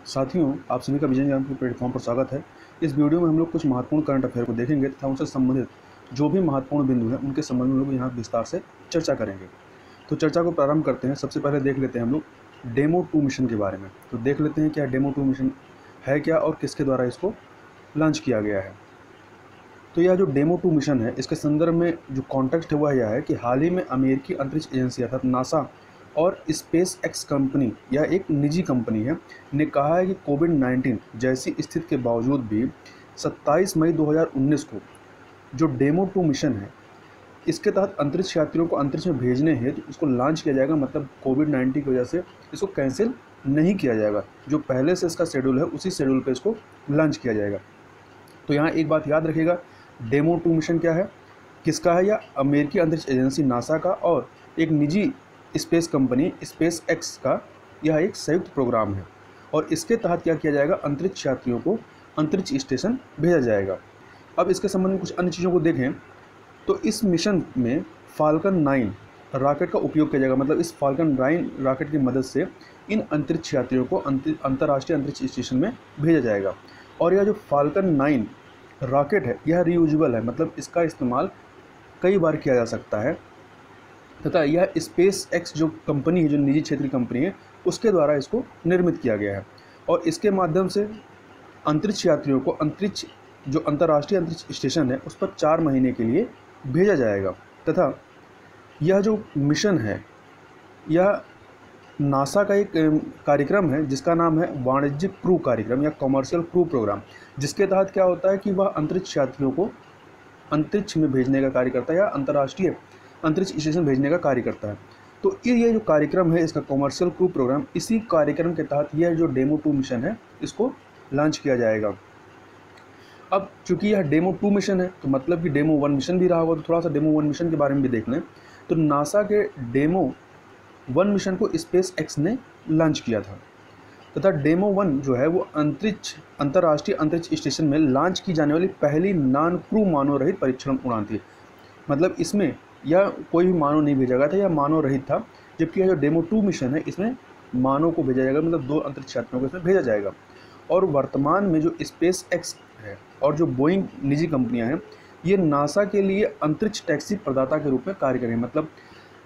साथियों, आप सभी का विजन ज्ञान के प्लेटफॉर्म पर स्वागत है। इस वीडियो में हम लोग कुछ महत्वपूर्ण करंट अफेयर को देखेंगे तथा उनसे संबंधित जो भी महत्वपूर्ण बिंदु हैं उनके संबंध में लोग यहाँ विस्तार से चर्चा करेंगे। तो चर्चा को प्रारंभ करते हैं। सबसे पहले देख लेते हैं हम लोग डेमो 2 मिशन के बारे में। तो देख लेते हैं क्या डेमो 2 मिशन है क्या और किसके द्वारा इसको लॉन्च किया गया है। तो यह जो डेमो 2 मिशन है, इसके संदर्भ में जो कॉन्टेक्स्ट है वह यह है कि हाल ही में अमेरिकी अंतरिक्ष एजेंसी अर्थात नासा और स्पेस एक्स कंपनी, यह एक निजी कंपनी है, ने कहा है कि कोविड-19 जैसी स्थिति के बावजूद भी 27 मई 2019 को जो डेमो 2 मिशन है, इसके तहत अंतरिक्ष यात्रियों को अंतरिक्ष में भेजने हेतु इसको लॉन्च किया जाएगा। मतलब कोविड-19 की वजह से इसको कैंसिल नहीं किया जाएगा। जो पहले से इसका शेड्यूल है उसी शेड्यूल पर इसको लॉन्च किया जाएगा। तो यहाँ एक बात याद रखिएगा, डेमो 2 मिशन क्या है, किसका है? या अमेरिकी अंतरिक्ष एजेंसी नासा का और एक निजी स्पेस कंपनी स्पेस एक्स का यह एक संयुक्त प्रोग्राम है। और इसके तहत क्या किया जाएगा, अंतरिक्ष यात्रियों को अंतरिक्ष स्टेशन भेजा जाएगा। अब इसके संबंध में कुछ अन्य चीज़ों को देखें तो इस मिशन में फाल्कन 9 रॉकेट का उपयोग किया जाएगा। मतलब इस फाल्कन 9 रॉकेट की मदद से इन अंतरिक्ष यात्रियों को अंतर्राष्ट्रीय अंतरिक्ष स्टेशन में भेजा जाएगा। और यह जो फाल्कन 9 रॉकेट है यह रीयूजेबल है, मतलब इसका इस्तेमाल कई बार किया जा सकता है तथा यह स्पेस एक्स जो कंपनी है, जो निजी क्षेत्र की कंपनी है, उसके द्वारा इसको निर्मित किया गया है। और इसके माध्यम से अंतरिक्ष यात्रियों को अंतरिक्ष जो अंतर्राष्ट्रीय अंतरिक्ष स्टेशन है उस पर 4 महीने के लिए भेजा जाएगा। तथा यह जो मिशन है यह नासा का एक कार्यक्रम है जिसका नाम है वाणिज्यिक क्रू कार्यक्रम या कॉमर्शियल क्रू प्रोग्राम, जिसके तहत क्या होता है कि वह अंतरिक्ष यात्रियों को अंतरिक्ष में भेजने का कार्य करता है या अंतर्राष्ट्रीय अंतरिक्ष स्टेशन भेजने का कार्य करता है। तो ये जो कार्यक्रम है इसका कॉमर्शियल क्रू प्रोग्राम, इसी कार्यक्रम के तहत यह जो डेमो 2 मिशन है इसको लॉन्च किया जाएगा। अब चूंकि यह डेमो 2 मिशन है तो मतलब कि डेमो 1 मिशन भी रहा होगा, तो थोड़ा सा डेमो 1 मिशन के बारे में भी देख लें। तो नासा के डेमो 1 मिशन को स्पेस एक्स ने लॉन्च किया था तथा डेमो 1 जो है वो अंतर्राष्ट्रीय अंतरिक्ष स्टेशन में लॉन्च की जाने वाली पहली नॉन क्रू मानव रहित परीक्षण उड़ान थी। मतलब इसमें यह कोई भी मानव नहीं भेजा गया था, यह मानव रहित था। जबकि यह जो डेमो 2 मिशन है इसमें मानव को भेजा जाएगा, मतलब 2 अंतरिक्ष यात्रियों को इसमें भेजा जाएगा। और वर्तमान में जो स्पेस एक्स है और जो बोइंग निजी कंपनियां हैं, ये नासा के लिए अंतरिक्ष टैक्सी प्रदाता के रूप में कार्य करेंगे। मतलब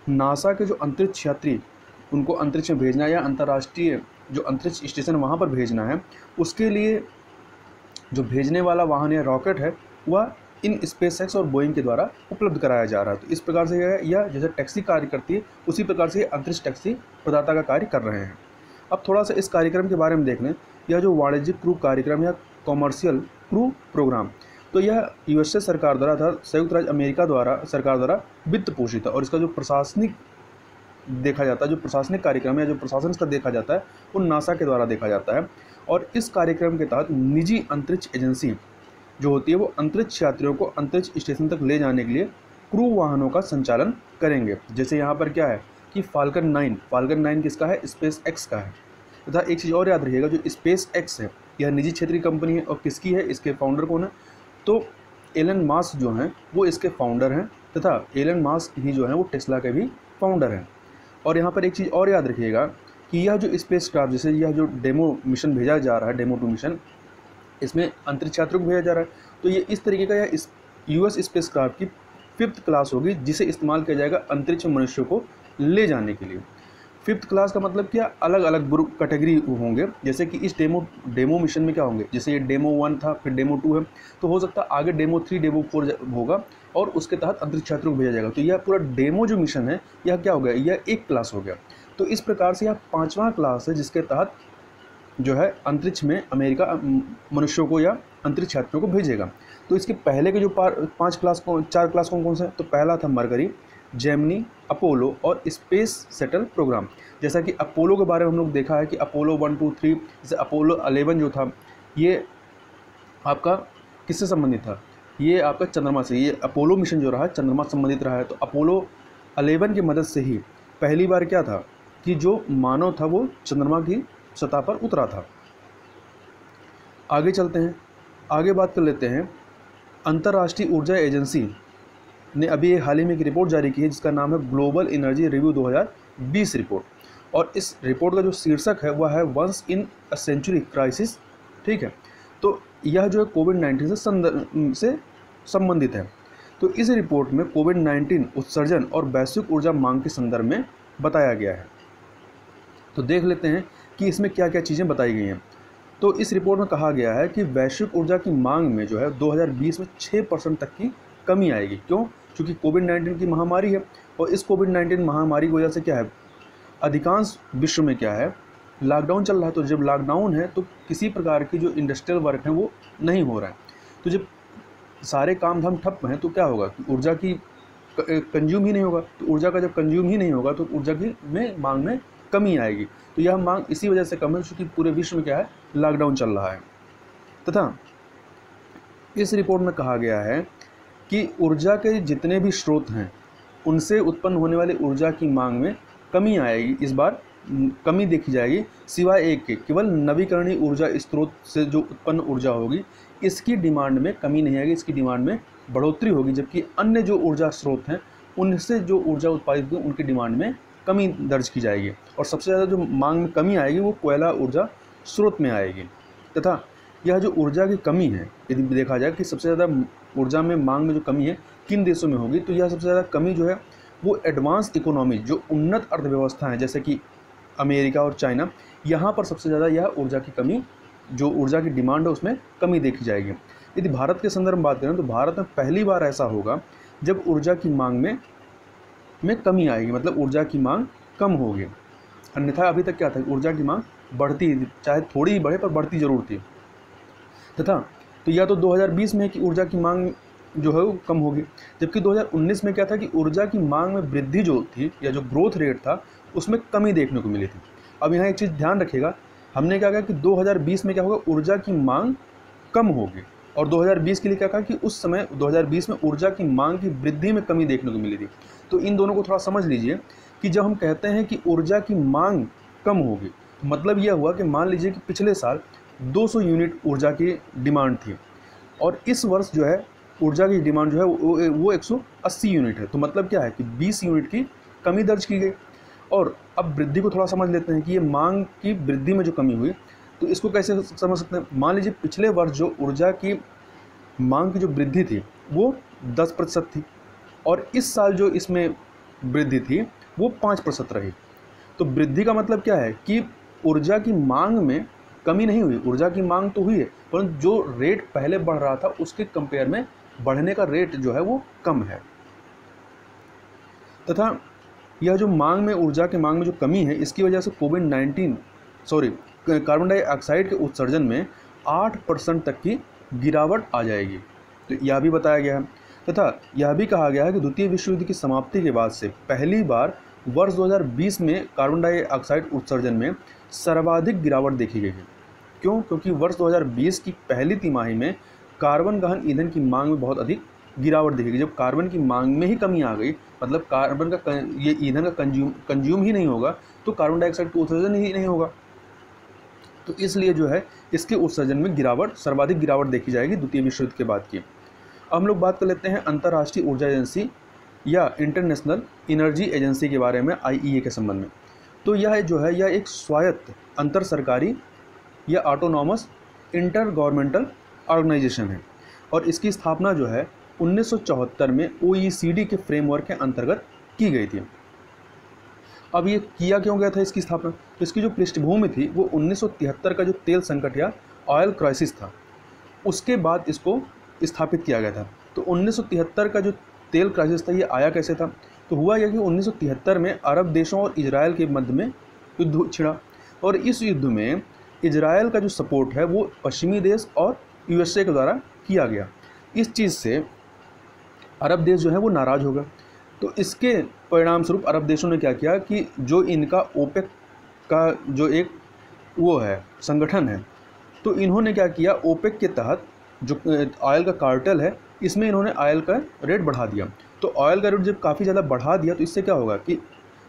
नासा के जो अंतरिक्ष यात्री उनको अंतरिक्ष में भेजना या अंतर्राष्ट्रीय जो अंतरिक्ष स्टेशन वहाँ पर भेजना है, उसके लिए जो भेजने वाला वाहन या रॉकेट है वह इन स्पेस एक्स और बोइंग के द्वारा उपलब्ध कराया जा रहा है। तो इस प्रकार से यह जैसे टैक्सी कार्य करती है उसी प्रकार से अंतरिक्ष टैक्सी प्रदाता का कार्य कर रहे हैं। अब थोड़ा सा इस कार्यक्रम के बारे में देख लें। यह जो वाणिज्यिक क्रू कार्यक्रम या कॉमर्शियल क्रू प्रोग्राम, तो यह यूएसए सरकार द्वारा था, संयुक्त राज्य अमेरिका द्वारा सरकार द्वारा वित्त पोषित है। और इसका जो प्रशासनिक देखा जाता है, जो प्रशासनिक कार्यक्रम है, जो प्रशासन इसका देखा जाता है, वो नासा के द्वारा देखा जाता है। और इस कार्यक्रम के तहत निजी अंतरिक्ष एजेंसी जो होती है वो अंतरिक्ष यात्रियों को अंतरिक्ष स्टेशन तक ले जाने के लिए क्रू वाहनों का संचालन करेंगे। जैसे यहाँ पर क्या है कि फाल्कन 9 किसका है? स्पेस एक्स का है। तथा एक चीज़ और याद रखिएगा, जो स्पेस एक्स है यह निजी क्षेत्रीय कंपनी है। और किसकी है? इसके फाउंडर कौन है? तो एलन मास्क जो हैं वो इसके फाउंडर हैं तथा एलन मास्क ही जो है वो टेस्ला के भी फाउंडर हैं। और यहाँ पर एक चीज़ और याद रखिएगा कि यह जो स्पेस क्राफ्ट, जैसे यह जो डेमो मिशन भेजा जा रहा है, डेमो 2 मिशन, इसमें अंतरिक्ष यात्रियों को भेजा जा रहा है। तो ये इस तरीके का यह यूएस स्पेस क्राफ्ट की 5th क्लास होगी जिसे इस्तेमाल किया जाएगा अंतरिक्ष में मनुष्यों को ले जाने के लिए। 5th क्लास का मतलब क्या? अलग अलग ग्रुप कैटेगरी होंगे। जैसे कि इस डेमो मिशन में क्या होंगे, जैसे ये डेमो 1 था, फिर डेमो 2 है, तो हो सकता है आगे डेमो 3 डेमो 4 होगा और उसके तहत अंतरिक्ष यात्रियों को भेजा जाएगा। तो यह पूरा डेमो जो मिशन है यह क्या हो गया? यह एक क्लास हो गया। तो इस प्रकार से यह 5वां क्लास है जिसके तहत जो है अंतरिक्ष में अमेरिका मनुष्यों को या अंतरिक्ष यात्रियों को भेजेगा। तो इसके पहले के जो 4 क्लास कौन से हैं? तो पहला था मरकरी, जेमिनी, अपोलो और स्पेस शटल प्रोग्राम। जैसा कि अपोलो के बारे में हम लोग देखा है कि अपोलो 1, 2, 3, जैसे अपोलो 11 जो था ये आपका किससे संबंधित था? ये आपका चंद्रमा से, ये अपोलो मिशन जो रहा चंद्रमा संबंधित रहा है। तो अपोलो 11 की मदद से ही पहली बार क्या था कि जो मानव था वो चंद्रमा की सतह पर उतरा था। आगे चलते हैं, आगे बात कर लेते हैं। अंतर्राष्ट्रीय ऊर्जा एजेंसी ने अभी हाल ही में एक रिपोर्ट जारी की है जिसका नाम है ग्लोबल एनर्जी रिव्यू 2020 रिपोर्ट। और इस रिपोर्ट का जो शीर्षक है वह है once in a century crisis. ठीक है, तो यह जो है कोविड-19 से संबंधित है। तो इस रिपोर्ट में कोविड-19 उत्सर्जन और वैश्विक ऊर्जा मांग के संदर्भ में बताया गया है। तो देख लेते हैं कि इसमें क्या क्या चीज़ें बताई गई हैं। तो इस रिपोर्ट में कहा गया है कि वैश्विक ऊर्जा की मांग में जो है 2020 में 6% तक की कमी आएगी। क्यों? क्योंकि कोविड-19 की महामारी है, और इस कोविड-19 महामारी की वजह से क्या है, अधिकांश विश्व में क्या है, लॉकडाउन चल रहा है। तो जब लॉकडाउन है तो किसी प्रकार की जो इंडस्ट्रियल वर्क है वो नहीं हो रहा है। तो जब सारे काम धाम ठप हैं तो क्या होगा कि ऊर्जा की कंज्यूम ही नहीं होगा। तो ऊर्जा का जब कंज्यूम ही नहीं होगा तो ऊर्जा की मांग में कमी आएगी। तो यह मांग इसी वजह से कम है क्योंकि पूरे विश्व में क्या है, लॉकडाउन चल रहा है। तथा इस रिपोर्ट में कहा गया है कि ऊर्जा के जितने भी स्रोत हैं उनसे उत्पन्न होने वाली ऊर्जा की मांग में कमी आएगी। इस बार कमी देखी जाएगी, सिवाय एक के, केवल नवीकरणीय ऊर्जा स्रोत से जो उत्पन्न ऊर्जा होगी इसकी डिमांड में कमी नहीं आएगी, इसकी डिमांड में बढ़ोतरी होगी। जबकि अन्य जो ऊर्जा स्रोत हैं उनसे जो ऊर्जा उत्पादित होगी उनकी डिमांड में कमी दर्ज की जाएगी। और सबसे ज़्यादा जो मांग में कमी आएगी वो कोयला ऊर्जा स्रोत में आएगी। तथा यह जो ऊर्जा की कमी है, यदि देखा जाए कि सबसे ज़्यादा ऊर्जा में मांग में जो कमी है किन देशों में होगी, तो यह सबसे ज़्यादा कमी जो है वो एडवांस इकोनॉमी, जो उन्नत अर्थव्यवस्था है जैसे कि अमेरिका और चाइना, यहाँ पर सबसे ज़्यादा यह ऊर्जा की कमी, जो ऊर्जा की डिमांड है उसमें कमी देखी जाएगी। यदि भारत के संदर्भ में बात करें तो भारत में पहली बार ऐसा होगा जब ऊर्जा की मांग में कमी आएगी, मतलब ऊर्जा की मांग कम होगी। अन्यथा अभी तक क्या था, ऊर्जा की मांग बढ़ती, चाहे थोड़ी ही बढ़े पर बढ़ती जरूर थी। तथा तो या तो 2020 में कि ऊर्जा की मांग जो है वो कम होगी, जबकि 2019 में क्या था कि ऊर्जा की मांग में वृद्धि जो थी या जो ग्रोथ रेट था उसमें कमी देखने को मिली थी। अब यहाँ एक चीज़ ध्यान रखिएगा, हमने क्या कहा कि 2020 में क्या होगा, ऊर्जा की मांग कम होगी, और 2020 के लिए क्या कहा कि उस समय 2020 में ऊर्जा की मांग की वृद्धि में कमी देखने को मिली थी। तो इन दोनों को थोड़ा समझ लीजिए कि जब हम कहते हैं कि ऊर्जा की मांग कम होगी तो मतलब यह हुआ कि मान लीजिए कि पिछले साल 200 यूनिट ऊर्जा की डिमांड थी और इस वर्ष जो है ऊर्जा की डिमांड जो है वो 180 यूनिट है। तो मतलब क्या है कि 20 यूनिट की कमी दर्ज की गई। और अब वृद्धि को थोड़ा समझ लेते हैं कि ये मांग की वृद्धि में जो कमी हुई तो इसको कैसे समझ सकते हैं। मान लीजिए पिछले वर्ष जो ऊर्जा की मांग की जो वृद्धि थी वो 10% थी और इस साल जो इसमें वृद्धि थी वो 5% रही। तो वृद्धि का मतलब क्या है कि ऊर्जा की मांग में कमी नहीं हुई, ऊर्जा की मांग तो हुई है परंतु जो रेट पहले बढ़ रहा था उसके कंपेयर में बढ़ने का रेट जो है वो कम है। तथा यह जो मांग में, ऊर्जा की मांग में जो कमी है इसकी वजह से कार्बन डाइऑक्साइड के उत्सर्जन में 8% तक की गिरावट आ जाएगी। तो यह भी बताया गया है। तथा यह भी कहा गया है कि द्वितीय विश्व युद्ध की समाप्ति के बाद से पहली बार वर्ष 2020 में कार्बन डाइऑक्साइड उत्सर्जन में सर्वाधिक गिरावट देखी गई है। क्यों? क्योंकि वर्ष 2020 की पहली तिमाही में कार्बन गहन ईंधन की मांग में बहुत अधिक गिरावट देखी गई। जब कार्बन की मांग में ही कमी आ गई, मतलब कार्बन का ये ईंधन का कंज्यूम ही नहीं होगा तो कार्बन डाइऑक्साइड का उत्सर्जन ही नहीं होगा। तो इसलिए जो है इसके उत्सर्जन में सर्वाधिक गिरावट देखी जाएगी द्वितीय विश्व युद्ध के बाद की। अब हम लोग बात कर लेते हैं अंतर्राष्ट्रीय ऊर्जा एजेंसी या इंटरनेशनल एनर्जी एजेंसी के बारे में, IEA के संबंध में। तो यह जो है यह एक स्वायत्त अंतर सरकारी या ऑटोनॉमस इंटर गवर्नमेंटल ऑर्गेनाइजेशन है और इसकी स्थापना जो है 1974 में OECD के फ्रेमवर्क के अंतर्गत की गई थी। अब ये किया क्यों गया था इसकी स्थापना? तो इसकी जो पृष्ठभूमि थी वो 1973 का जो तेल संकट या ऑयल क्राइसिस था उसके बाद इसको स्थापित किया गया था। तो 1973 का जो तेल क्राइसिस था ये आया कैसे था? तो हुआ यह कि 1973 में अरब देशों और इजराइल के मध्य में युद्ध छिड़ा और इस युद्ध में इजराइल का जो सपोर्ट है वो पश्चिमी देश और USA के द्वारा किया गया। इस चीज़ से अरब देश जो है वो नाराज़ हो गए। तो इसके परिणाम स्वरूप अरब देशों ने क्या किया कि जो इनका ओपेक का जो एक वो है संगठन है, तो इन्होंने क्या किया, ओपेक के तहत जो ऑयल का कार्टेल है इसमें इन्होंने ऑयल का रेट बढ़ा दिया। तो ऑयल का रेट जब काफ़ी ज़्यादा बढ़ा दिया तो इससे क्या होगा कि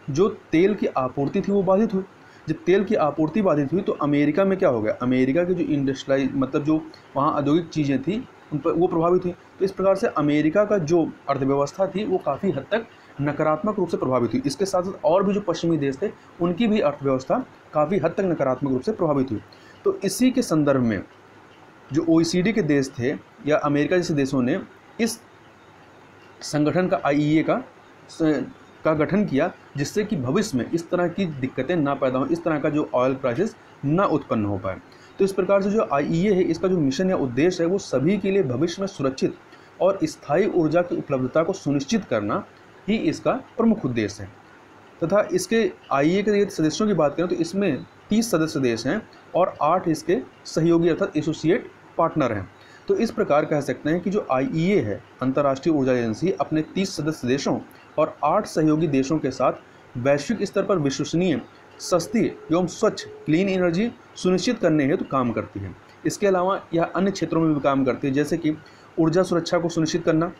जो तेल की आपूर्ति थी वो बाधित हुई। जब तेल की आपूर्ति बाधित हुई तो अमेरिका में क्या हो गया, अमेरिका की जो इंडस्ट्रियलाइज मतलब जो वहाँ औद्योगिक चीज़ें थी उन पर वो प्रभावित हुई। तो इस प्रकार से अमेरिका का जो अर्थव्यवस्था थी वो काफ़ी हद तक नकारात्मक रूप से प्रभावित हुई। इसके साथ साथ और भी जो पश्चिमी देश थे उनकी भी अर्थव्यवस्था काफ़ी हद तक नकारात्मक रूप से प्रभावित हुई। तो इसी के संदर्भ में जो OECD के देश थे या अमेरिका जैसे देशों ने इस संगठन का IEA का गठन किया, जिससे कि भविष्य में इस तरह की दिक्कतें ना पैदा हो, इस तरह का जो ऑयल क्राइसिस ना उत्पन्न हो पाए। तो इस प्रकार से जो IEA है, इसका जो मिशन या उद्देश्य है वो सभी के लिए भविष्य में सुरक्षित और स्थायी ऊर्जा की उपलब्धता को सुनिश्चित करना ही इसका प्रमुख उद्देश्य है। तथा इसके IEA के सदस्यों की बात करें तो इसमें 30 सदस्य देश हैं और 8 इसके सहयोगी अर्थात एसोसिएट पार्टनर हैं। तो इस प्रकार कह सकते हैं कि जो IEA है, अंतर्राष्ट्रीय ऊर्जा एजेंसी, अपने 30 सदस्य देशों और 8 सहयोगी देशों के साथ वैश्विक स्तर पर विश्वसनीय, सस्ती एवं स्वच्छ क्लीन एनर्जी सुनिश्चित करने हेतु काम करती है। इसके अलावा यह अन्य क्षेत्रों में भी काम करती है, जैसे कि ऊर्जा सुरक्षा को सुनिश्चित करना,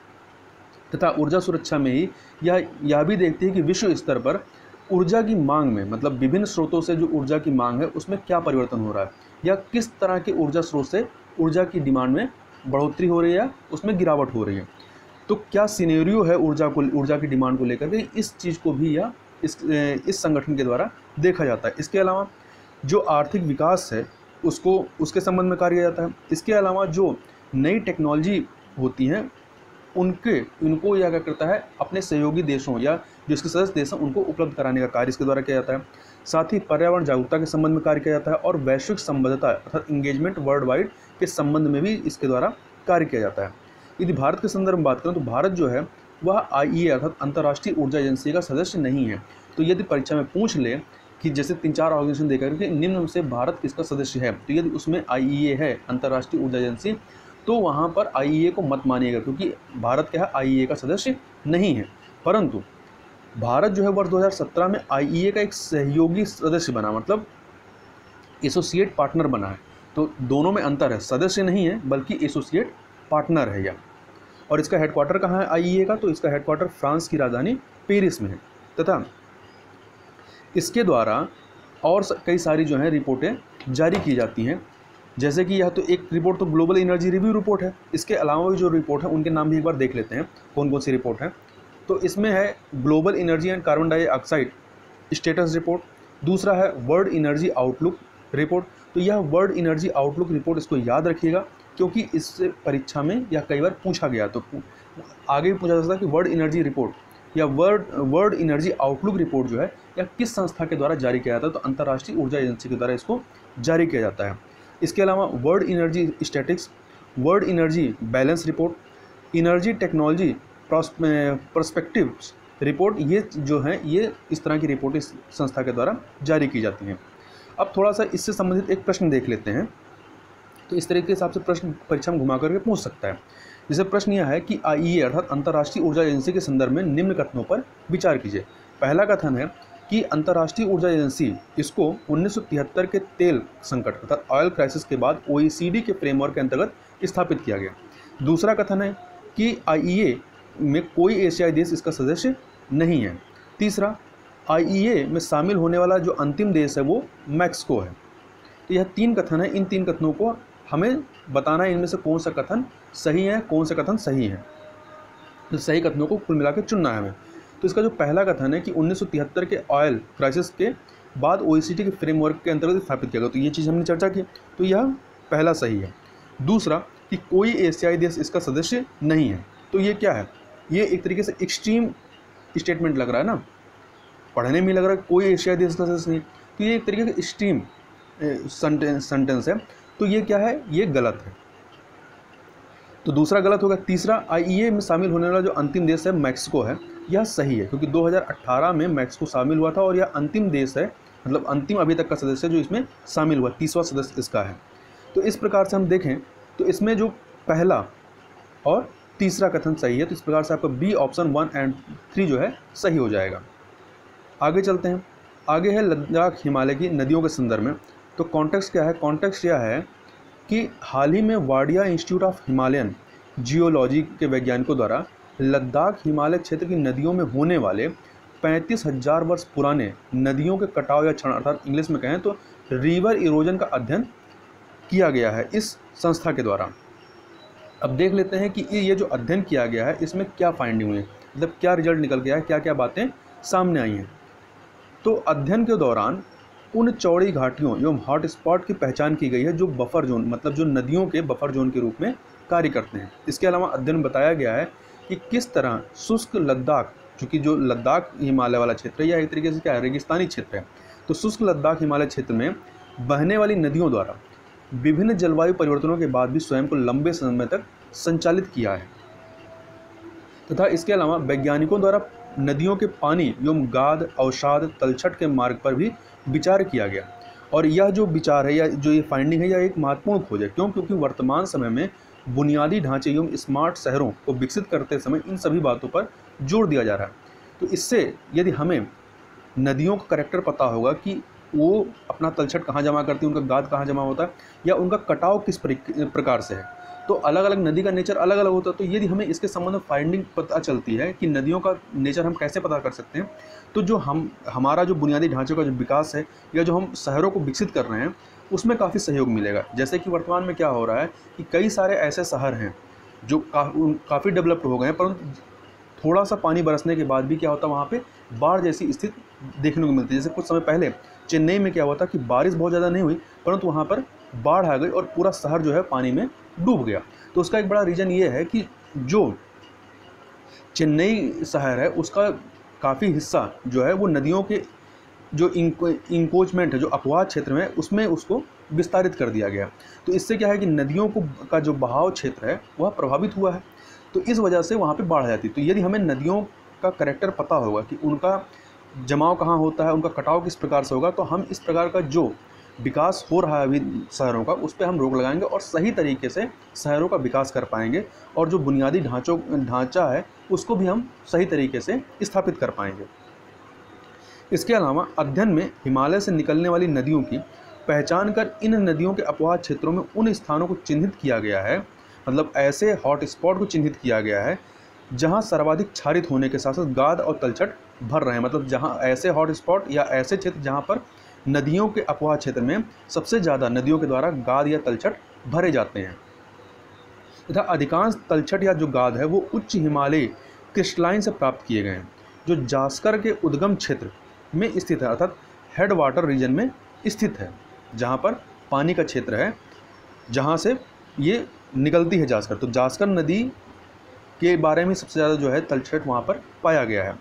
तथा ऊर्जा सुरक्षा में ही यह भी देखती है कि विश्व स्तर पर ऊर्जा की मांग में, मतलब विभिन्न स्रोतों से जो ऊर्जा की मांग है उसमें क्या परिवर्तन हो रहा है, या किस तरह के ऊर्जा स्रोत से ऊर्जा की डिमांड में बढ़ोतरी हो रही है या उसमें गिरावट हो रही है। तो क्या सिनेरियो है ऊर्जा की डिमांड को लेकर के, इस चीज़ को भी या इस संगठन के द्वारा देखा जाता है। इसके अलावा जो आर्थिक विकास है उसके संबंध में कार्य किया जाता है। इसके अलावा जो नई टेक्नोलॉजी होती हैं उनको यह क्या करता है, अपने सहयोगी देशों या जो इसके सदस्य देश हैं उनको उपलब्ध कराने का कार्य इसके द्वारा किया जाता है। साथ ही पर्यावरण जागरूकता के संबंध में कार्य किया जाता है और वैश्विक संबद्धता अर्थात इंगेजमेंट वर्ल्ड वाइड के संबंध में भी इसके द्वारा कार्य किया जाता है। यदि भारत के संदर्भ में बात करें तो भारत जो है वह IEA अर्थात अंतर्राष्ट्रीय ऊर्जा एजेंसी का सदस्य नहीं है। तो यदि परीक्षा में पूछ ले कि जैसे 3-4 ऑर्गेनाइजेशन देखा कि निम्न में से भारत किसका सदस्य है, तो यदि उसमें IEA है, अंतर्राष्ट्रीय ऊर्जा एजेंसी, तो वहाँ पर IEA को मत मानिएगा, क्योंकि भारत क्या है, IEA का सदस्य नहीं है। परंतु भारत जो है वर्ष 2017 में IEA का एक सहयोगी सदस्य बना, मतलब एसोसिएट पार्टनर बना है। तो दोनों में अंतर है, सदस्य नहीं है बल्कि एसोसिएट पार्टनर है यह। और इसका हेडक्वार्टर कहाँ है IEA का, तो इसका हेडक्वार्टर फ्रांस की राजधानी पेरिस में है। तथा इसके द्वारा और कई सारी जो हैं रिपोर्टें जारी की जाती हैं, जैसे कि यह तो एक रिपोर्ट तो ग्लोबल एनर्जी रिव्यू रिपोर्ट है। इसके अलावा भी जो रिपोर्ट है उनके नाम भी एक बार देख लेते हैं कौन कौन सी रिपोर्ट है। तो इसमें है global energy and carbon dioxide status report, दूसरा है वर्ल्ड एनर्जी आउटलुक रिपोर्ट। तो यह वर्ल्ड एनर्जी आउटलुक रिपोर्ट इसको याद रखिएगा, क्योंकि इससे परीक्षा में यह कई बार पूछा गया, तो आगे भी पूछा जा सकता है कि वर्ल्ड एनर्जी रिपोर्ट या वर्ल्ड एनर्जी आउटलुक रिपोर्ट जो है यह किस संस्था के द्वारा जारी किया जाता है, तो अंतर्राष्ट्रीय ऊर्जा एजेंसी के द्वारा इसको जारी किया जाता है। इसके अलावा world energy statics, world energy balance report, energy technology perspectives report, ये जो है ये इस तरह की रिपोर्ट इस संस्था के द्वारा जारी की जाती हैं। अब थोड़ा सा इससे संबंधित एक प्रश्न देख लेते हैं। तो इस तरीके के हिसाब से प्रश्न परीक्षा में घुमा करके पूछ सकता है। जैसे प्रश्न यह है कि IEA अर्थात अंतर्राष्ट्रीय ऊर्जा एजेंसी के संदर्भ में निम्न कथनों पर विचार कीजिए। पहला कथन है कि अंतर्राष्ट्रीय ऊर्जा एजेंसी इसको 1973 के तेल संकट अर्थात ऑयल क्राइसिस के बाद OECD के फ्रेमवर्क के अंतर्गत स्थापित किया गया। दूसरा कथन है कि IEA में कोई एशियाई देश इसका सदस्य नहीं है। तीसरा, IEA में शामिल होने वाला जो अंतिम देश है वो मैक्सिको है। तो यह 3 कथन है। इन 3 कथनों को हमें बताना है इनमें से कौन सा कथन सही है, कौन सा कथन सही है। तो सही कथनों को कुल मिलाकर चुनना है हमें। तो इसका जो पहला कथन है कि 1973 के ऑयल क्राइसिस के बाद OECD के फ्रेमवर्क के अंतर्गत स्थापित किया गया, तो ये चीज़ हमने चर्चा की, तो यह पहला सही है। दूसरा कि कोई एशियाई देश इसका सदस्य नहीं है, तो ये क्या है, ये एक तरीके से एक्सट्रीम स्टेटमेंट लग रहा है ना, पढ़ने में लग रहा है कोई एशियाई देश का सदस्य नहीं, तो ये एक तरीके से एक्सट्रीम सेंटेंस है। तो ये क्या है, ये गलत है, तो दूसरा गलत होगा। तीसरा, IEA में शामिल होने वाला जो अंतिम देश है मैक्सिको है, यह सही है, क्योंकि 2018 में मैक्सिको शामिल हुआ था और यह अंतिम देश है, मतलब अंतिम अभी तक का सदस्य जो इसमें शामिल हुआ, 30वां सदस्य इसका है। तो इस प्रकार से हम देखें तो इसमें जो पहला और तीसरा कथन सही है, तो इस प्रकार से आपका B ऑप्शन 1 और 3 जो है सही हो जाएगा। आगे चलते हैं। आगे है लद्दाख हिमालय की नदियों के संदर्भ में। तो कॉन्टेक्स्ट क्या है, कॉन्टेक्स्ट यह है कि हाल ही में Wadia institute of Himalayan geology के वैज्ञानिकों द्वारा लद्दाख हिमालय क्षेत्र की नदियों में होने वाले 35,000 वर्ष पुराने नदियों के कटाव या क्षरण अर्थात इंग्लिश में कहें तो रिवर इरोजन का अध्ययन किया गया है इस संस्था के द्वारा। अब देख लेते हैं कि ये जो अध्ययन किया गया है इसमें क्या फाइंडिंग हुई है। मतलब क्या रिजल्ट निकल गया है, क्या क्या बातें सामने आई हैं। तो अध्ययन के दौरान उन चौड़ी घाटियों एवं हॉट स्पॉट की पहचान की गई है जो बफर जोन, मतलब जो नदियों के बफर जोन के रूप में कार्य करते हैं। इसके अलावा अध्ययन में बताया गया है कि किस तरह शुष्क लद्दाख, चूँकि जो लद्दाख हिमालय वाला क्षेत्र है या एक तरीके से क्या है, रेगिस्तानी क्षेत्र है, तो शुष्क लद्दाख हिमालय क्षेत्र में बहने वाली नदियों द्वारा विभिन्न जलवायु परिवर्तनों के बाद भी स्वयं को लंबे समय तक संचालित किया है। तथा इसके अलावा वैज्ञानिकों द्वारा नदियों के पानी एवं गाद, अवसाद, तलछट के मार्ग पर भी विचार किया गया। और यह जो विचार है या जो ये फाइंडिंग है, यह एक महत्वपूर्ण खोज है। क्यों? क्योंकि वर्तमान समय में बुनियादी ढांचे एवं स्मार्ट शहरों को विकसित करते समय इन सभी बातों पर जोर दिया जा रहा है। तो इससे यदि हमें नदियों का करैक्टर पता होगा कि वो अपना तलछट कहाँ जमा करती है, उनका गाद कहाँ जमा होता है, या उनका कटाव किस प्रकार से है, तो अलग अलग नदी का नेचर अलग अलग होता है। तो यदि हमें इसके संबंध में फाइंडिंग पता चलती है कि नदियों का नेचर हम कैसे पता कर सकते हैं, तो जो हमारा जो बुनियादी ढांचे का जो विकास है या जो हम शहरों को विकसित कर रहे हैं उसमें काफ़ी सहयोग मिलेगा। जैसे कि वर्तमान में क्या हो रहा है कि कई सारे ऐसे शहर हैं जो काफ़ी डेवलप्ड हो गए हैं, परंतु थोड़ा सा पानी बरसने के बाद भी क्या होता है, वहाँ पे बाढ़ जैसी स्थिति देखने को मिलती है। जैसे कुछ समय पहले चेन्नई में क्या हुआ था कि बारिश बहुत ज़्यादा नहीं हुई, परंतु वहाँ पर बाढ़ आ गई और पूरा शहर जो है पानी में डूब गया। तो उसका एक बड़ा रीज़न ये है कि जो चेन्नई शहर है उसका काफ़ी हिस्सा जो है वो नदियों के जो इंकोचमेंट है, जो अपवाद क्षेत्र में, उसमें उसको विस्तारित कर दिया गया। तो इससे क्या है कि नदियों का जो बहाव क्षेत्र है वह प्रभावित हुआ है, तो इस वजह से वहाँ पे बाढ़ आ जाती है। तो यदि हमें नदियों का करैक्टर पता होगा कि उनका जमाव कहाँ होता है, उनका कटाव किस प्रकार से होगा, तो हम इस प्रकार का जो विकास हो रहा है अभी शहरों का, उस पर हम रोक लगाएंगे और सही तरीके से शहरों का विकास कर पाएंगे, और जो बुनियादी ढांचा है उसको भी हम सही तरीके से स्थापित कर पाएंगे। इसके अलावा अध्ययन में हिमालय से निकलने वाली नदियों की पहचान कर इन नदियों के अपवाद क्षेत्रों में उन स्थानों को चिन्हित किया गया है, मतलब ऐसे हॉट स्पॉट को चिन्हित किया गया है जहां सर्वाधिक क्षारित होने के साथ साथ गाद और तलछट भर रहे हैं। मतलब जहां ऐसे हॉट स्पॉट या ऐसे क्षेत्र जहां पर नदियों के अपवाद क्षेत्र में सबसे ज़्यादा नदियों के द्वारा गाद या तलछट भरे जाते हैं, तथा अधिकांश तलछट या जो गाद है वो उच्च हिमालयी क्रिस्टलाइन से प्राप्त किए गए हैं, जो जास्कर के उद्गम क्षेत्र में स्थित है, अर्थात हेड वाटर रीजन में स्थित है, जहाँ पर पानी का क्षेत्र है जहाँ से ये निकलती है जास्कर। तो जास्कर नदी के बारे में सबसे ज़्यादा जो है तलछट वहाँ पर पाया गया है।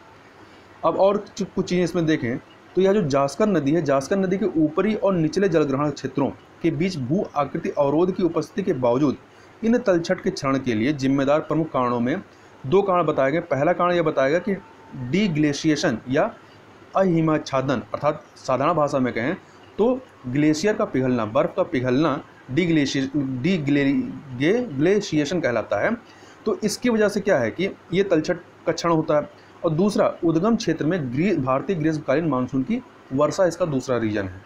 अब और कुछ चीज़ें इसमें देखें तो यह जो जास्कर नदी है, जास्कर नदी के ऊपरी और निचले जलग्रहण क्षेत्रों के बीच भू आकृति अवरोध की उपस्थिति के बावजूद इन तलछट के क्षरण के लिए जिम्मेदार प्रमुख कारणों में 2 कारण बताए गए। पहला कारण यह बताया गया कि डीग्लेशिएशन या अहिमच्छादन, अर्थात साधारण भाषा में कहें तो ग्लेशियर का पिघलना, बर्फ़ का पिघलना डीग्लेशिएशन कहलाता है। तो इसकी वजह से क्या है कि ये तलछट का क्षरण होता है। और दूसरा, उद्गम क्षेत्र में भारतीय ग्रीष्मकालीन मानसून की वर्षा इसका दूसरा रीजन है।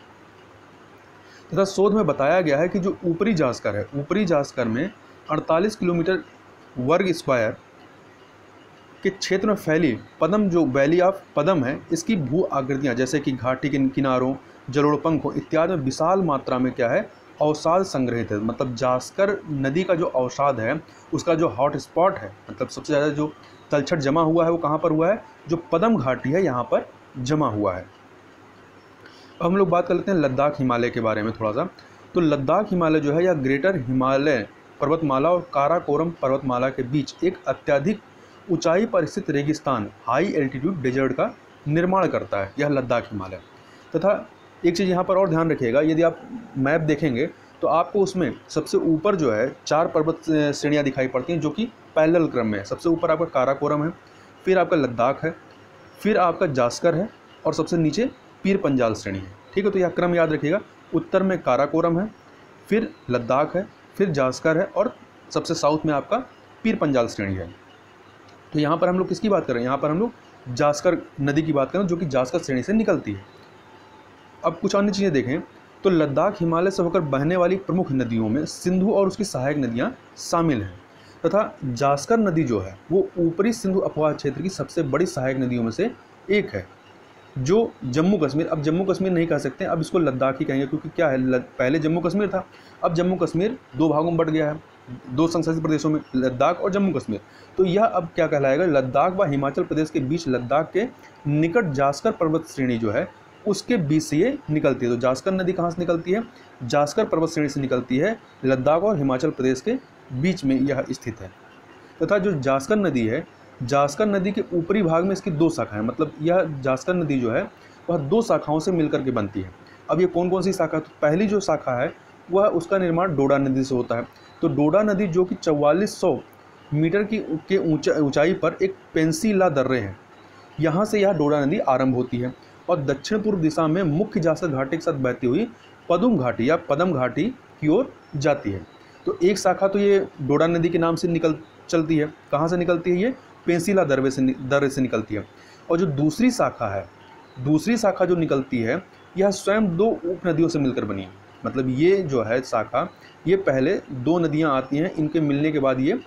तथा शोध में बताया गया है कि जो ऊपरी जास्कर है, ऊपरी जास्कर में 48 किलोमीटर वर्ग स्क्वायर के क्षेत्र में फैली पदम, जो वैली ऑफ पदम है, इसकी भू आकृतियाँ जैसे कि घाटी के किनारों, जलोढ़ पंखों इत्यादि में विशाल मात्रा में क्या है, अवसाद संग्रहित है। मतलब जास्कर नदी का जो अवसाद है, उसका जो हॉट स्पॉट है, मतलब सबसे ज़्यादा जो तलछट जमा हुआ है वो कहाँ पर हुआ है, जो पदम घाटी है यहाँ पर जमा हुआ है। अब हम लोग बात कर लेते हैं लद्दाख हिमालय के बारे में थोड़ा सा। तो लद्दाख हिमालय जो है यह ग्रेटर हिमालय पर्वतमाला और काराकोरम पर्वतमाला के बीच एक अत्यधिक ऊंचाई पर स्थित रेगिस्तान, हाई एल्टीट्यूड डेजर्ट का निर्माण करता है, यह लद्दाख हिमालय। तथा एक चीज़ यहाँ पर और ध्यान रखिएगा, यदि आप मैप देखेंगे तो आपको उसमें सबसे ऊपर जो है 4 पर्वत श्रेणियाँ दिखाई पड़ती हैं जो कि पैरेलल क्रम में है। सबसे ऊपर आपका काराकोरम है, फिर आपका लद्दाख है, फिर आपका जास्कर है और सबसे नीचे पीर पंजाल श्रेणी है। ठीक है, तो यह क्रम याद रखिएगा। उत्तर में काराकोरम है, फिर लद्दाख है, फिर जास्कर है और सबसे साउथ में आपका पीर पंजाल श्रेणी है। तो यहाँ पर हम लोग किसकी बात कर रहे हैं, यहाँ पर हम लोग जास्कर नदी की बात करें जो कि जास्कर श्रेणी से निकलती है। अब कुछ अन्य चीज़ें देखें तो लद्दाख हिमालय से होकर बहने वाली प्रमुख नदियों में सिंधु और उसकी सहायक नदियाँ शामिल हैं, तथा जास्कर नदी जो है वो ऊपरी सिंधु अपवाद क्षेत्र की सबसे बड़ी सहायक नदियों में से एक है, जो जम्मू कश्मीर, अब जम्मू कश्मीर नहीं कह सकते, अब इसको लद्दाख ही कहेंगे, क्योंकि क्या है, पहले जम्मू कश्मीर था, अब जम्मू कश्मीर 2 भागों में बट गया है। दो संघशासित प्रदेशों में, लद्दाख और जम्मू कश्मीर। तो यह अब क्या कहलाएगा, लद्दाख व हिमाचल प्रदेश के बीच लद्दाख के निकट जास्कर पर्वत श्रेणी जो है उसके बीच से ये निकलती है। तो जास्कर नदी कहाँ से निकलती है, जास्कर पर्वत श्रेणी से निकलती है, लद्दाख और हिमाचल प्रदेश के बीच में यह स्थित है। तथा जो जास्कर नदी है, जास्कर नदी के ऊपरी भाग में इसकी दो शाखाएं, मतलब यह जास्कर नदी जो है वह दो शाखाओं से मिलकर के बनती है। अब ये कौन कौन सी शाखा, तो पहली जो शाखा है वह उसका निर्माण डोडा नदी से होता है। तो डोडा नदी जो कि 4400 मीटर की ऊंचाई पर एक पेंसिला दर्रे है, यहाँ से यह डोडा नदी आरंभ होती है और दक्षिण पूर्व दिशा में मुख्य जासर घाटी के साथ बहती हुई पदुम घाटी या पदम घाटी की ओर जाती है। तो एक शाखा तो ये डोडा नदी के नाम से चलती है, कहाँ से निकलती है, ये पेंसिला दर्रे से निकलती है। और जो दूसरी शाखा है, दूसरी शाखा जो निकलती है यह स्वयं दो उपनदियों से मिलकर बनी है। मतलब ये जो है शाखा, ये पहले दो नदियाँ आती हैं, इनके मिलने के बाद ये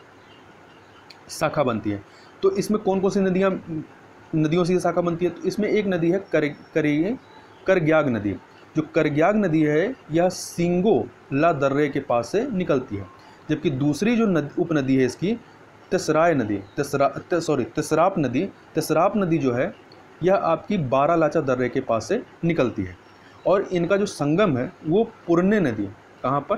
शाखा बनती है। तो इसमें कौन कौन सी नदियों से ये शाखा बनती है, तो इसमें एक नदी है करग्याग नदी। जो करग्याग नदी है यह सिंगोला दर्रे के पास से निकलती है, जबकि दूसरी जो उपनदी है इसकी तेसराय नदी, तेसराप नदी जो है यह आपकी बारालाचा दर्रे के पास से निकलती है। और इनका जो संगम है वो पुरने नदी, कहाँ पर,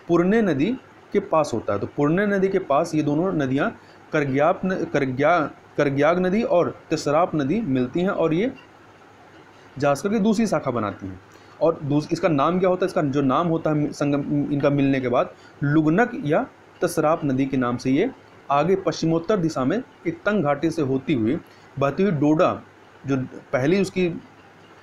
पुरने नदी के पास होता है। तो पुरने नदी के पास ये दोनों नदियाँ करग्याग नदी और तेसराप नदी मिलती हैं और ये जास्कर की दूसरी शाखा बनाती हैं। और इसका नाम क्या होता है, इसका जो नाम होता है संगम इनका मिलने के बाद, लुगनक या तेसराप नदी के नाम से ये आगे पश्चिमोत्तर दिशा में एक तंग घाटी से होती हुई बहती हुई डोडा, जो पहली उसकी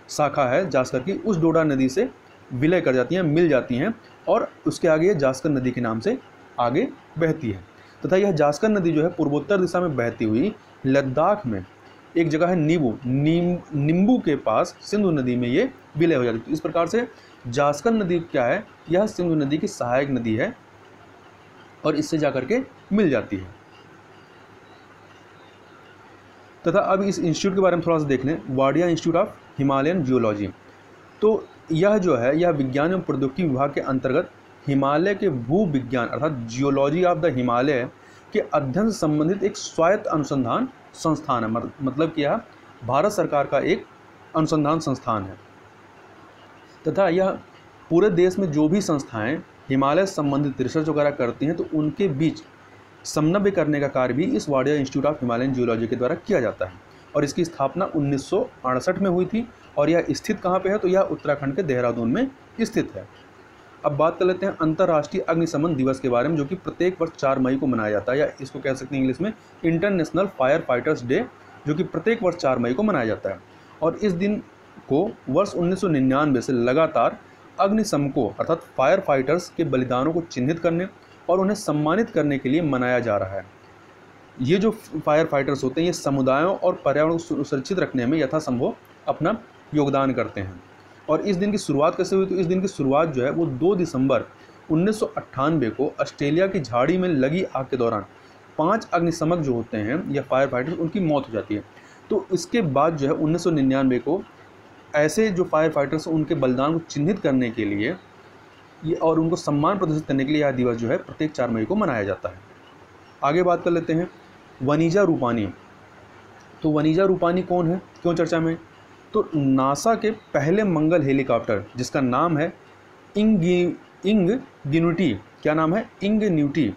शाखा है जास्कर की, उस डोडा नदी से विलय कर जाती हैं, मिल जाती हैं और उसके आगे ये जास्कर नदी के नाम से आगे बहती है। तथा यह जास्कर नदी जो है पूर्वोत्तर दिशा में बहती हुई लद्दाख में एक जगह है नींबू के पास सिंधु नदी में ये विलय हो जाती है। तो इस प्रकार से जास्कर नदी क्या है, यह सिंधु नदी की सहायक नदी है और इससे जाकर के मिल जाती है। तथा अब इस इंस्टीट्यूट के बारे में थोड़ा सा देख लें, Wadia institute of Himalayan geology. तो यह जो है यह विज्ञान एवं प्रौद्योगिकी विभाग के अंतर्गत हिमालय के भू विज्ञान अर्थात जियोलॉजी ऑफ द हिमालय के अध्ययन से संबंधित एक स्वायत्त अनुसंधान संस्थान है। मतलब कि यह भारत सरकार का एक अनुसंधान संस्थान है। तथा यह पूरे देश में जो भी संस्थाएं हिमालय से संबंधित रिसर्च वगैरह करती हैं तो उनके बीच समन्वय करने का कार्य भी इस Wadia institute of Himalayan geology के द्वारा किया जाता है। और इसकी स्थापना 1968 में हुई थी और यह स्थित कहाँ पे है, तो यह उत्तराखंड के देहरादून में स्थित है। अब बात कर लेते हैं अंतर्राष्ट्रीय अग्निशमन दिवस के बारे में, जो कि प्रत्येक वर्ष 4 मई को मनाया जाता है, या इसको कह सकते हैं इंग्लिश में इंटरनेशनल फायर फाइटर्स डे, जो कि प्रत्येक वर्ष 4 मई को मनाया जाता है। और इस दिन को वर्ष 1999 से लगातार अग्निशमकों अर्थात फायर फाइटर्स के बलिदानों को चिन्हित करने और उन्हें सम्मानित करने के लिए मनाया जा रहा है। ये जो फायर फाइटर्स होते हैं ये समुदायों और पर्यावरण को सुरक्षित रखने में यथासंभव अपना योगदान करते हैं। और इस दिन की शुरुआत कैसे हुई, तो इस दिन की शुरुआत जो है वो 2 दिसंबर 1998 को ऑस्ट्रेलिया की झाड़ी में लगी आग के दौरान 5 अग्निशमक जो होते हैं या फायर फाइटर्स, उनकी मौत हो जाती है। तो इसके बाद जो है 1999 को ऐसे जो फायर फाइटर्स उनके बलिदान को चिन्हित करने के लिए ये और उनको सम्मान प्रदर्शित करने के लिए यह दिवस जो है प्रत्येक 4 मई को मनाया जाता है। आगे बात कर लेते हैं वनीजा रूपानी। तो वनीजा रूपानी कौन है, क्यों चर्चा में, तो नासा के पहले मंगल हेलीकॉप्टर जिसका नाम है इंगन्यूटी, क्या नाम है, इंगन्यूटी,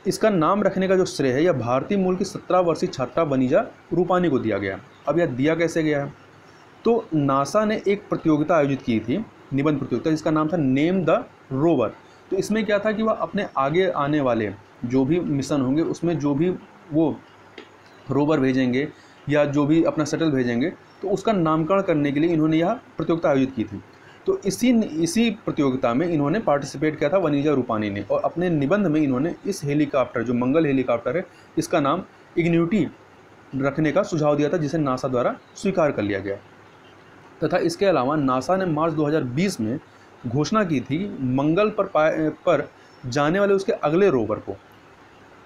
इसका नाम रखने का जो श्रेय है यह भारतीय मूल की 17 वर्षीय छात्रा वनीजा रूपानी को दिया गया। अब यह दिया कैसे गया है, तो नासा ने एक प्रतियोगिता आयोजित की थी, निबंध प्रतियोगिता, जिसका नाम था नेम द रोवर। तो इसमें क्या था कि वह अपने आगे आने वाले जो भी मिशन होंगे उसमें जो भी वो रोवर भेजेंगे या जो भी अपना शटल भेजेंगे तो उसका नामकरण करने के लिए इन्होंने यह प्रतियोगिता आयोजित की थी। तो इसी प्रतियोगिता में इन्होंने पार्टिसिपेट किया था वनीजा रूपानी ने, और अपने निबंध में इन्होंने इस हेलीकॉप्टर जो मंगल हेलीकॉप्टर है इसका नाम इंगन्यूटी रखने का सुझाव दिया था, जिसे नासा द्वारा स्वीकार कर लिया गया। तथा इसके अलावा नासा ने मार्च 2020 में घोषणा की थी मंगल पर जाने वाले उसके अगले रोवर को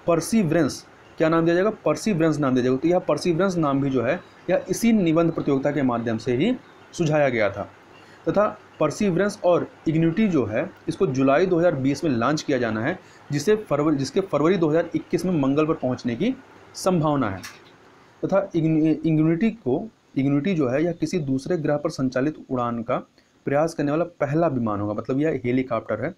परसिवरेंस, क्या नाम दिया जाएगा, परसिवरेंस नाम दिया जाएगा। तो यह परसिवरेंस नाम भी जो है यह इसी निबंध प्रतियोगिता के माध्यम से ही सुझाया गया था। तथा परसिवरेंस और इग्निटी जो है इसको जुलाई 2020 में लॉन्च किया जाना है, जिसके फरवरी 2021 में मंगल पर पहुंचने की संभावना है। तथा इग्निटी जो है यह किसी दूसरे ग्रह पर संचालित उड़ान का प्रयास करने वाला पहला विमान होगा, मतलब यह हेलीकॉप्टर है।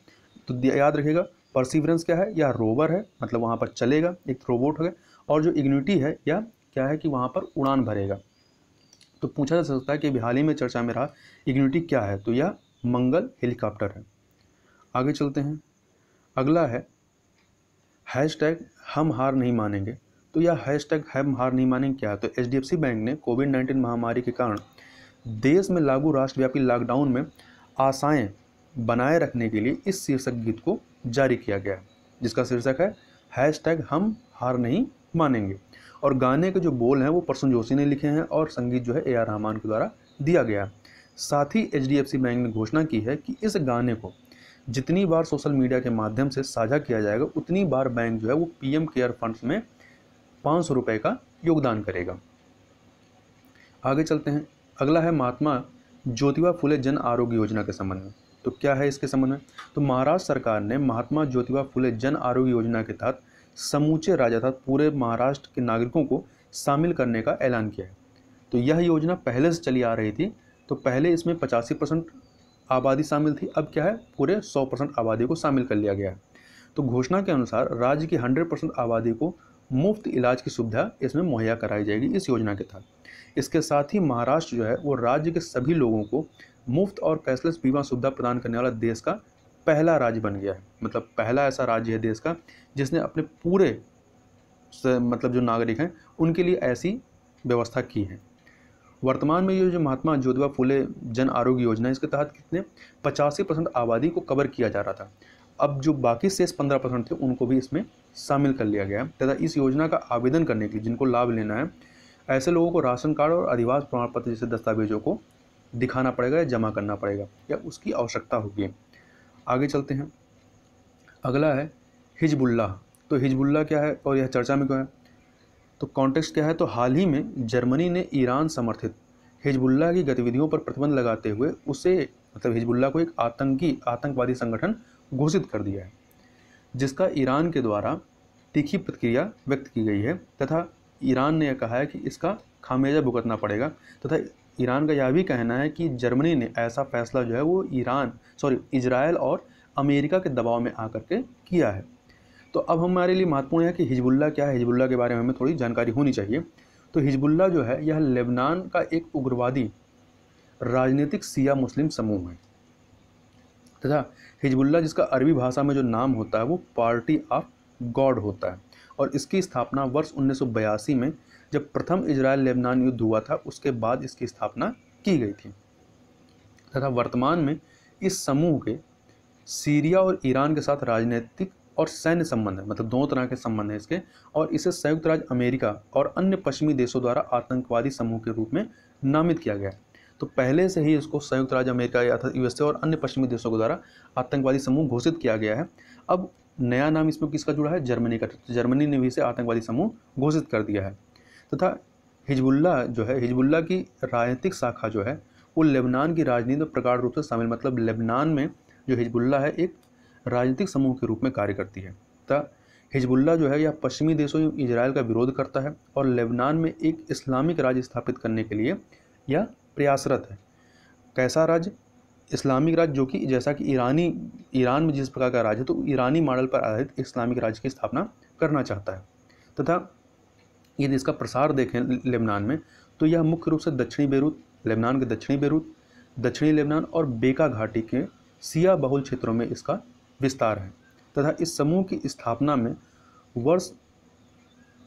तो याद रखिएगा, परसिवरेंस क्या है, यह रोवर है, मतलब वहाँ पर चलेगा, एक रोबोट है। और जो इग्निटी है यह क्या है कि वहाँ पर उड़ान भरेगा। तो पूछा जा सकता है कि हाल ही में चर्चा में रहा इग्निटी क्या है, तो यह मंगल हेलीकॉप्टर है। आगे चलते हैं, अगला है हैशटैग हम हार नहीं मानेंगे। तो यह हैशटैग हम हार नहीं मानेंगे क्या है, तो HDFC बैंक ने कोविड-19 महामारी के कारण देश में लागू राष्ट्रव्यापी लॉकडाउन में आशाएं बनाए रखने के लिए इस शीर्षक गीत को जारी किया गया है, जिसका शीर्षक है हैशटैग हम हार नहीं मानेंगे। और गाने के जो बोल हैं वो प्रसून जोशी ने लिखे हैं और संगीत जो है AR रहमान के द्वारा दिया गया। साथ ही HDFC बैंक ने घोषणा की है कि इस गाने को जितनी बार सोशल मीडिया के माध्यम से साझा किया जाएगा उतनी बार बैंक जो है वो PM केयर फंड्स में 500 रुपये का योगदान करेगा। आगे चलते हैं, अगला है महात्मा ज्योतिबा फुले जन आरोग्य योजना के संबंध में। तो क्या है इसके संबंध में, तो महाराष्ट्र सरकार ने महात्मा ज्योतिबा फुले जन आरोग्य योजना के तहत समूचे राज्य अर्थात पूरे महाराष्ट्र के नागरिकों को शामिल करने का ऐलान किया है। तो यह योजना पहले से चली आ रही थी, तो पहले इसमें 85% आबादी शामिल थी, अब क्या है पूरे 100% आबादी को शामिल कर लिया गया है। तो घोषणा के अनुसार राज्य की 100% आबादी को मुफ्त इलाज की सुविधा इसमें मुहैया कराई जाएगी इस योजना के तहत। इसके साथ ही महाराष्ट्र जो है वो राज्य के सभी लोगों को मुफ्त और कैशलेस बीमा सुविधा प्रदान करने वाला देश का पहला राज्य बन गया है। मतलब पहला ऐसा राज्य है देश का जिसने अपने पूरे मतलब जो नागरिक हैं उनके लिए ऐसी व्यवस्था की है। वर्तमान में ये जो महात्मा ज्योतिबा फुले जन आरोग्य योजना है इसके तहत कितने 85% आबादी को कवर किया जा रहा था। अब जो बाकी शेष 15% थे उनको भी इसमें शामिल कर लिया गया है। तथा इस योजना का आवेदन करने के लिए जिनको लाभ लेना है ऐसे लोगों को राशन कार्ड और अधिवास प्रमाण पत्र जैसे दस्तावेजों को दिखाना पड़ेगा या जमा करना पड़ेगा या उसकी आवश्यकता होगी। आगे चलते हैं, अगला है हिजबुल्लाह। तो हिजबुल्लाह क्या है और यह चर्चा में क्यों है, तो कॉन्टेक्स्ट क्या है, तो हाल ही में जर्मनी ने ईरान समर्थित हिजबुल्लाह की गतिविधियों पर प्रतिबंध लगाते हुए उसे मतलब हिजबुल्लाह को एक आतंकवादी संगठन घोषित कर दिया है, जिसका ईरान के द्वारा तीखी प्रतिक्रिया व्यक्त की गई है। तथा ईरान ने यह कहा है कि इसका खामियाजा भुगतना पड़ेगा। तथा ईरान का यह भी कहना है कि जर्मनी ने ऐसा फैसला जो है वो इजराइल और अमेरिका के दबाव में आकर के किया है। तो अब हमारे लिए महत्वपूर्ण है कि हिजबुल्लाह क्या है, हिजबुल्लाह के बारे में हमें थोड़ी जानकारी होनी चाहिए। तो हिजबुल्लाह जो है यह लेबनान का एक उग्रवादी राजनीतिक शिया मुस्लिम समूह है। तथा हिजबुल्लाह जिसका अरबी भाषा में जो नाम होता है वो पार्टी ऑफ गॉड होता है और इसकी स्थापना वर्ष 1982 में जब प्रथम इजराइल लेबनान युद्ध हुआ था उसके बाद इसकी स्थापना की गई थी। तथा वर्तमान में इस समूह के सीरिया और ईरान के साथ राजनीतिक और सैन्य संबंध है, मतलब दोनों तरह के संबंध हैं इसके, और इसे संयुक्त राज्य अमेरिका और अन्य पश्चिमी देशों द्वारा आतंकवादी समूह के रूप में नामित किया गया है। तो पहले से ही इसको संयुक्त राज्य अमेरिका अर्थात USA और अन्य पश्चिमी देशों के द्वारा आतंकवादी समूह घोषित किया गया है। अब नया नाम इसमें किसका जुड़ा है, जर्मनी का। जर्मनी ने भी इसे आतंकवादी समूह घोषित कर दिया है। तथा हिजबुल्लाह जो है, हिजबुल्लाह की राजनीतिक शाखा जो है वो लेबनान की राजनीति में प्रगाढ़ रूप से शामिल, मतलब लेबनान में जो हिजबुल्लाह है एक राजनीतिक समूह के रूप में कार्य करती है। तथा हिजबुल्लाह जो है यह पश्चिमी देशों एवं इजराइल का विरोध करता है और लेबनान में एक इस्लामिक राज्य स्थापित करने के लिए यह प्रयासरत है। कैसा राज्य, इस्लामिक राज्य, जो कि जैसा कि ईरान में जिस प्रकार का राज्य है तो ईरानी मॉडल पर आधारित इस्लामिक राज्य की स्थापना करना चाहता है। तथा यदि इसका प्रसार देखें लेबनान में तो यह मुख्य रूप से दक्षिणी बेरूत, लेबनान के दक्षिणी बेरूत, दक्षिणी लेबनान और बेका घाटी के शिया बहुल क्षेत्रों में इसका विस्तार है। तथा इस समूह की स्थापना में वर्ष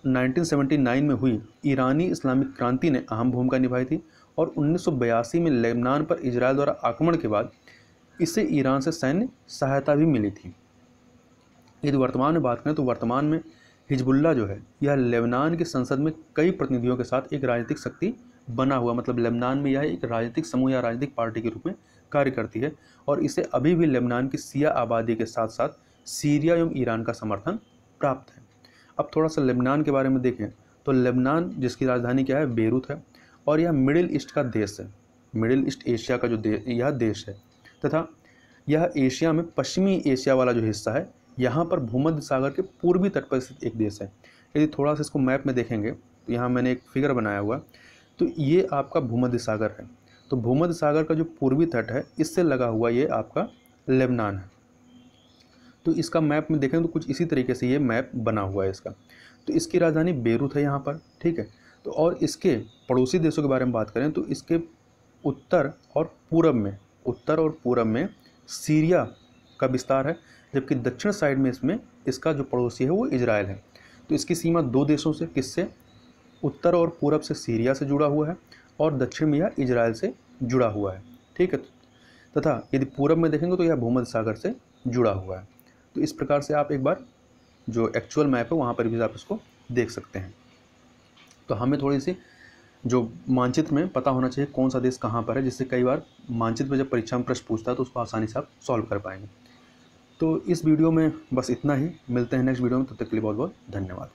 1979 में हुई ईरानी इस्लामिक क्रांति ने अहम भूमिका निभाई थी और 1982 में लेबनान पर इजराइल द्वारा आक्रमण के बाद इसे ईरान से सैन्य सहायता भी मिली थी। यदि वर्तमान में बात करें तो वर्तमान में हिजबुल्लाह जो है यह लेबनान की संसद में कई प्रतिनिधियों के साथ एक राजनीतिक शक्ति बना हुआ, मतलब लेबनान में यह एक राजनीतिक समूह या राजनीतिक पार्टी के रूप में कार्य करती है और इसे अभी भी लेबनान की शिया आबादी के साथ साथ सीरिया एवं ईरान का समर्थन प्राप्त है। अब थोड़ा सा लेबनान के बारे में देखें तो लेबनान जिसकी राजधानी क्या है, बेरूत है और यह मिडिल ईस्ट का देश है, मिडिल ईस्ट एशिया का जो यह देश है। तथा यह एशिया में पश्चिमी एशिया वाला जो हिस्सा है, यहाँ पर भूमध्य सागर के पूर्वी तट पर स्थित एक देश है। यदि थोड़ा सा इसको मैप में देखेंगे तो यहाँ मैंने एक फिगर बनाया हुआ, तो ये आपका भूमध्य सागर है। तो भूमध्य सागर का जो पूर्वी तट है, इससे लगा हुआ ये आपका लेबनान है। तो इसका मैप में देखें तो कुछ इसी तरीके से ये मैप बना हुआ है इसका। तो इसकी राजधानी बेरूत है यहाँ पर, ठीक है। तो और इसके पड़ोसी देशों के बारे में बात करें तो इसके उत्तर और पूरब में सीरिया का विस्तार है, जबकि दक्षिण साइड में इसमें इसका जो पड़ोसी है वो इजराइल है। तो इसकी सीमा 2 देशों से, किससे, उत्तर और पूरब से सीरिया से जुड़ा हुआ है और दक्षिण में यह इजराइल से जुड़ा हुआ है, ठीक है। तथा यदि पूरब में देखेंगे तो यह भूमध्य सागर से जुड़ा हुआ है। तो इस प्रकार से आप एक बार जो एक्चुअल मैप है वहाँ पर भी आप इसको देख सकते हैं। तो हमें थोड़ी सी जो मानचित्र में पता होना चाहिए कौन सा देश कहाँ पर है, जिससे कई बार मानचित्र में जब परीक्षा में प्रश्न पूछता है तो उसको आसानी से आप सॉल्व कर पाएंगे। तो इस वीडियो में बस इतना ही, मिलते हैं नेक्स्ट वीडियो में, तब तक के लिए बहुत बहुत धन्यवाद।